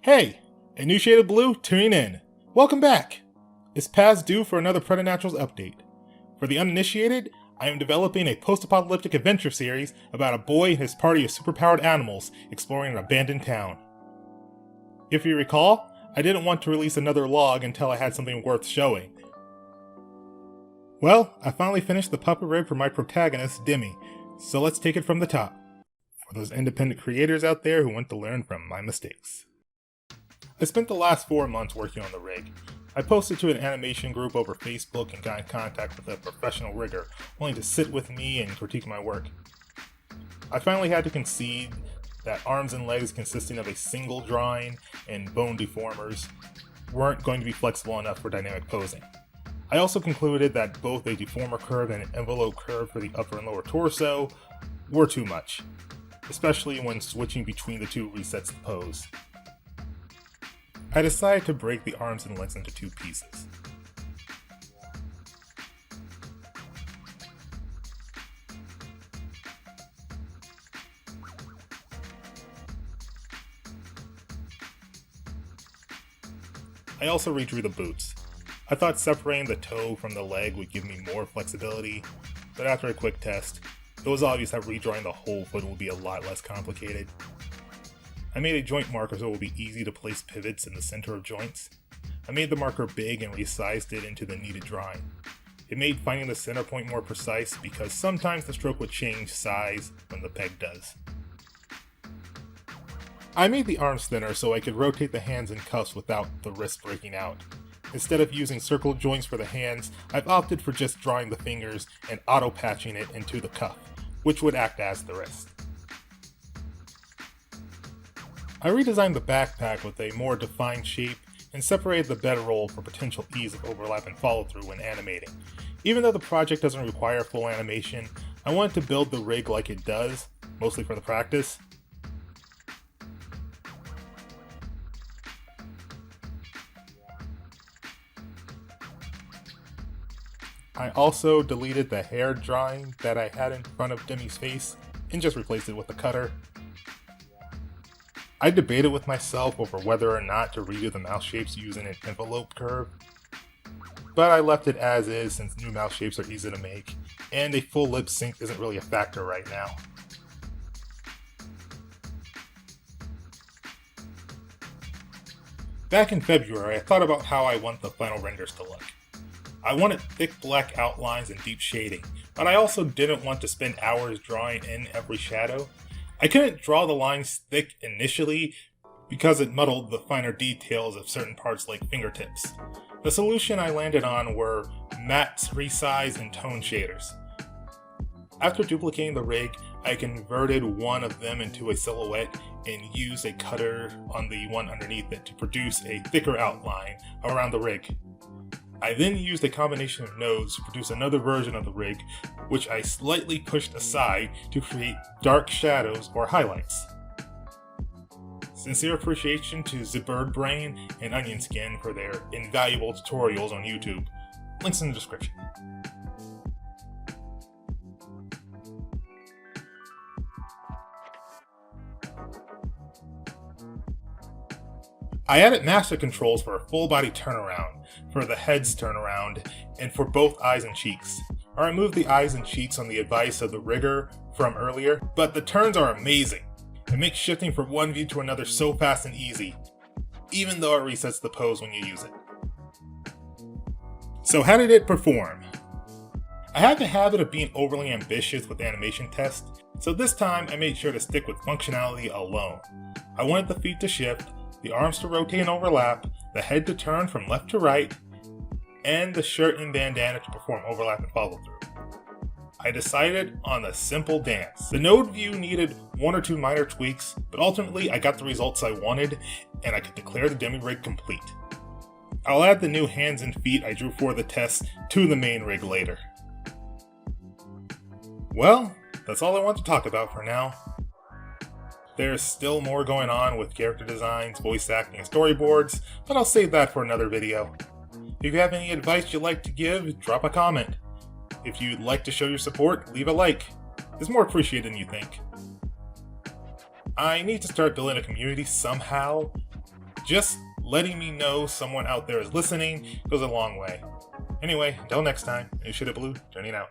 Hey, a new shade of blue, tune in. Welcome back. It's past due for another Preternaturals update. For the uninitiated, I am developing a post-apocalyptic adventure series about a boy and his party of superpowered animals exploring an abandoned town. If you recall, I didn't want to release another log until I had something worth showing. Well, I finally finished the puppet rig for my protagonist, Demi, so let's take it from the top. For those independent creators out there who want to learn from my mistakes. I spent the last 4 months working on the rig. I posted to an animation group over Facebook and got in contact with a professional rigger, willing to sit with me and critique my work. I finally had to concede that arms and legs consisting of a single drawing and bone deformers weren't going to be flexible enough for dynamic posing. I also concluded that both a deformer curve and an envelope curve for the upper and lower torso were too much, especially when switching between the two resets the pose. I decided to break the arms and legs into 2 pieces. I also redrew the boots. I thought separating the toe from the leg would give me more flexibility, but after a quick test, it was obvious that redrawing the whole foot would be a lot less complicated. I made a joint marker so it would be easy to place pivots in the center of joints. I made the marker big and resized it into the needed drawing. It made finding the center point more precise because sometimes the stroke would change size when the peg does. I made the arms thinner so I could rotate the hands in cuffs without the wrist breaking out. Instead of using circle joints for the hands, I've opted for just drawing the fingers and auto-patching it into the cuff, which would act as the wrist. I redesigned the backpack with a more defined shape and separated the bedroll for potential ease of overlap and follow-through when animating. Even though the project doesn't require full animation, I wanted to build the rig like it does, mostly for the practice. I also deleted the hair drawing that I had in front of Demi's face and just replaced it with a cutter. I debated with myself over whether or not to redo the mouth shapes using an envelope curve, but I left it as is since new mouth shapes are easy to make, and a full lip sync isn't really a factor right now. Back in February, I thought about how I want the final renders to look. I wanted thick black outlines and deep shading, but I also didn't want to spend hours drawing in every shadow. I couldn't draw the lines thick initially because it muddled the finer details of certain parts like fingertips. The solution I landed on were matte resize and tone shaders. After duplicating the rig, I converted one of them into a silhouette and used a cutter on the one underneath it to produce a thicker outline around the rig. I then used a combination of nodes to produce another version of the rig, which I slightly pushed aside to create dark shadows or highlights. Sincere appreciation to ZBirdBrain and Onion Skin for their invaluable tutorials on YouTube. Links in the description. I added master controls for a full body turnaround, for the head's turnaround, and for both eyes and cheeks. I removed the eyes and cheeks on the advice of the rigger from earlier, but the turns are amazing. It makes shifting from one view to another so fast and easy, even though it resets the pose when you use it. So how did it perform? I have the habit of being overly ambitious with animation tests, so this time I made sure to stick with functionality alone. I wanted the feet to shift, the arms to rotate and overlap, the head to turn from left to right, and the shirt and bandana to perform overlap and follow through. I decided on a simple dance. The node view needed 1 or 2 minor tweaks, but ultimately I got the results I wanted, and I could declare the demi rig complete. I'll add the new hands and feet I drew for the test to the main rig later. Well, that's all I want to talk about for now. There's still more going on with character designs, voice acting, and storyboards, but I'll save that for another video. If you have any advice you'd like to give, drop a comment. If you'd like to show your support, leave a like. It's more appreciated than you think. I need to start building a community somehow, Just letting me know someone out there is listening goes a long way. Anyway, until next time, ANewShadeOfBlue, turning out.